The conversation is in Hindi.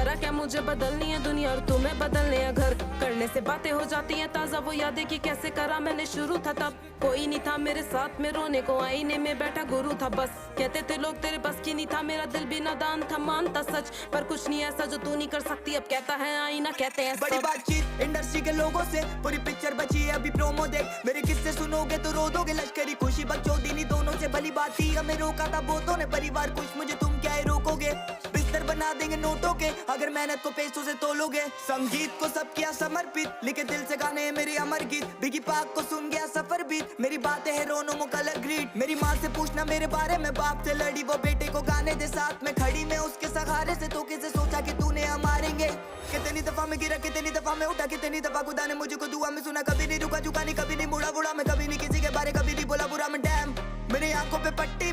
फर्क है, मुझे बदलनी है दुनिया और तुम्हें बदलने है घर। करने से बातें हो जाती हैं ताजा, वो यादें कि कैसे करा मैंने शुरू था तब। कोई नहीं था मेरे साथ में रोने को, आईने में बैठा गुरु था बस। कहते थे लोग तेरे बस की नहीं था, मेरा दिल भी नादान था, मानता सच। पर कुछ नहीं ऐसा जो तू नहीं कर सकती, अब कहता है आईना, कहते हैं बड़ी बातचीत इंडस्ट्री के लोगों से, पूरी पिक्चर बची है अभी प्रोमो देख। मेरे किस्से सुनोगे तो रो दोगे, लश्करी खुशी बकचोदी दोनों से भली बात थी। हमें रोका था बहुतों ने, परिवार कुछ मुझे तुम क्या ही रोकोगे। बिस्तर बना देंगे नोटों के अगर मेहनत को पैसों से तोलोगे। संगीत को सब किया समर्पित, लिखे दिल से गाने मेरे अमर गीत। बिगी पाक को सुन गया सफर बीत, मेरी बातें है रोनो मो कलर ग्रीट। मेरी माँ से पूछना मेरे बारे में, बाप से लड़ी वो बेटे को गाने दे साथ में खड़ी। मैं उसके सहारे से तो कैसे सोचा कि तूने हम मारेंगे। कितनी दफा मैं गिरा, कितनी दफा मैं उठा, कितनी दफा खुदा ने मुझको दुआ में सुना। कभी नहीं रुका झुका नहीं, कभी नहीं मुड़ा बुढ़ा मैं, कभी नहीं किसी के बारे कभी नहीं बोला बुरा मैं। डैम मेरी आंखों पे पट्टी